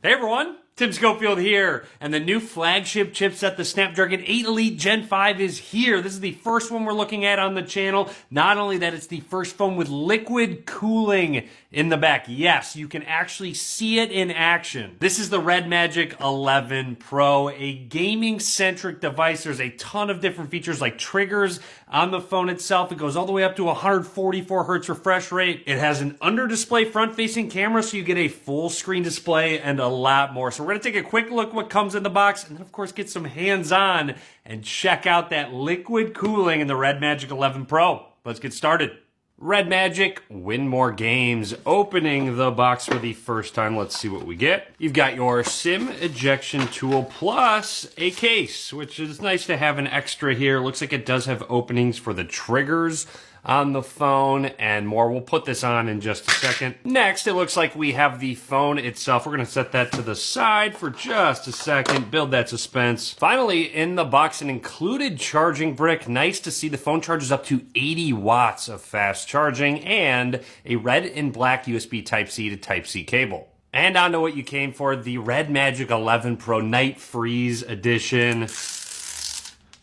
Hey everyone, Tim Schofield here, and the new flagship chipset, the Snapdragon 8 Elite Gen 5 is here. This is the first one we're looking at on the channel. Not only that, it's the first phone with liquid cooling in the back. Yes, you can actually see it in action. This is the REDMAGIC 11 Pro, a gaming-centric device. There's a ton of different features like triggers on the phone itself. It goes all the way up to 144 hertz refresh rate. It has an under-display front-facing camera, so you get a full-screen display and a lot more. So we're going to take a quick look what comes in the box, and then of course get some hands-on and check out that liquid cooling in the REDMAGIC 11 Pro. Let's get started. REDMAGIC, win more games. Opening the box for the first time, let's see what we get. You've got your SIM ejection tool plus a case, which is nice to have an extra here. Looks like it does have openings for the triggers on the phone and more. We'll put this on in just a second. Next, it looks like we have the phone itself. We're going to set that to the side for just a second, build that suspense. Finally, in the box, an included charging brick. Nice to see the phone charges up to 80 watts of fast charging and a red and black USB Type-C to Type-C cable. And on to what you came for, the REDMAGIC 11 Pro Night Freeze Edition.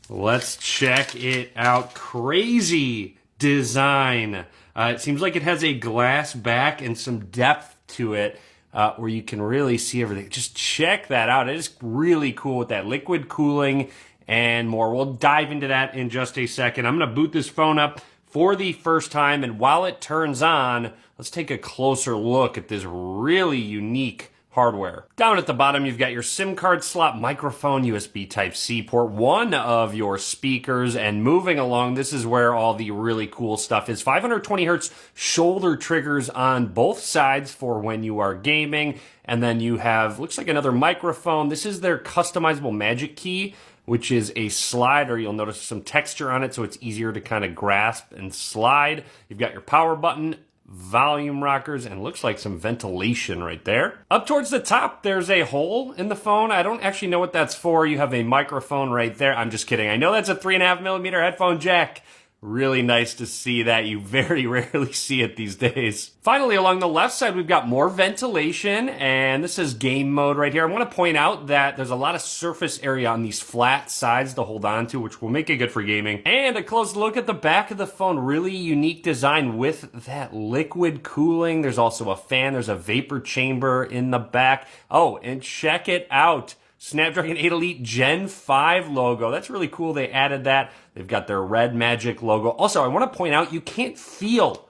Let's check it out. Crazy design. It seems like it has a glass back and some depth to it where you can really see everything. Just check that out. It is really cool with that liquid cooling and more. We'll dive into that in just a second. I'm going to boot this phone up for the first time, and while it turns on, let's take a closer look at this really unique hardware. Down at the bottom, you've got your SIM card slot, microphone, USB Type-C port, one of your speakers, and moving along, this is where all the really cool stuff is. 520 hertz shoulder triggers on both sides for when you are gaming, and then you have, looks like another microphone. This is their customizable magic key, which is a slider. You'll notice some texture on it, so it's easier to kind of grasp and slide. You've got your power button, volume rockers, and looks like some ventilation right there. Up towards the top, there's a hole in the phone. I don't actually know what that's for. You have a microphone right there. I'm just kidding. I know that's a 3.5mm headphone jack. Really nice to see that. You very rarely see it these days. Finally, along the left side, we've got more ventilation, and this is game mode right here. I want to point out that there's a lot of surface area on these flat sides to hold on to, which will make it good for gaming. And a close look at the back of the phone. Really unique design with that liquid cooling. There's also a fan. There's a vapor chamber in the back. Oh, and check it out. Snapdragon 8 Elite Gen 5 logo. That's really cool. They added that. They've got their REDMAGIC logo. Also, I want to point out, you can't feel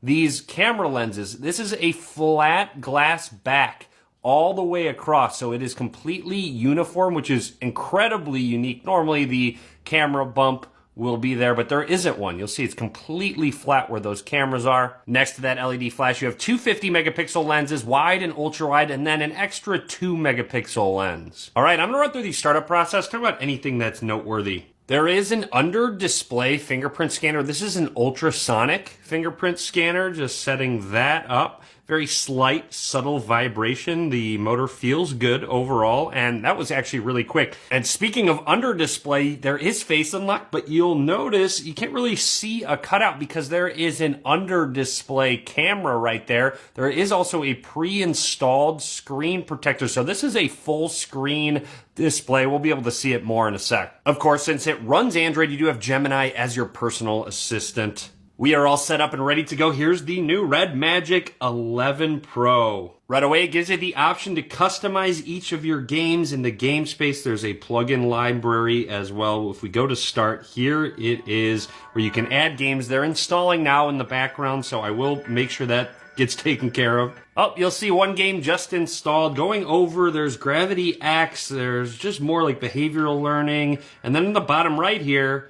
these camera lenses. This is a flat glass back all the way across, so it is completely uniform, which is incredibly unique. Normally, the camera bump will be there, but there isn't one. You'll see it's completely flat where those cameras are. Next to that LED flash, you have two 50 megapixel lenses, wide and ultra wide, and then an extra 2 megapixel lens. All right, I'm gonna run through the startup process, talk about anything that's noteworthy. There is an under-display fingerprint scanner. This is an ultrasonic fingerprint scanner, just setting that up. Very slight, subtle vibration. The motor feels good overall, and that was actually really quick. And speaking of under display, there is face unlock, but you'll notice you can't really see a cutout because there is an under display camera right there. There is also a pre-installed screen protector, so this is a full screen display. We'll be able to see it more in a sec. Of course, since it runs Android, you do have Gemini as your personal assistant. We are all set up and ready to go. Here's the new REDMAGIC 11 Pro. Right away, it gives you the option to customize each of your games. In the game space, there's a plugin library as well. If we go to start, here it is where you can add games. They're installing now in the background, so I will make sure that gets taken care of. Oh, you'll see one game just installed. Going over, there's Gravity X. There's just more like behavioral learning. And then in the bottom right here,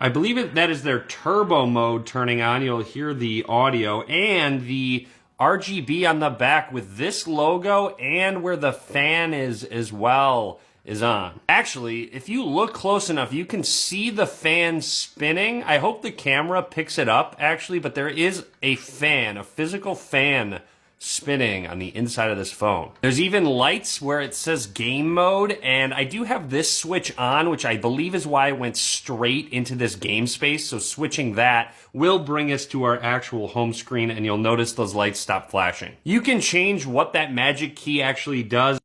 I believe that is their turbo mode turning on. You'll hear the audio and the RGB on the back with this logo and where the fan is as well is on. Actually, if you look close enough, you can see the fan spinning. I hope the camera picks it up actually, but there is a fan, a physical fan spinning on the inside of this phone. There's even lights where it says game mode, and I do have this switch on, which I believe is why I went straight into this game space. So switching that will bring us to our actual home screen, and you'll notice those lights stop flashing. You can change what that magic key actually does.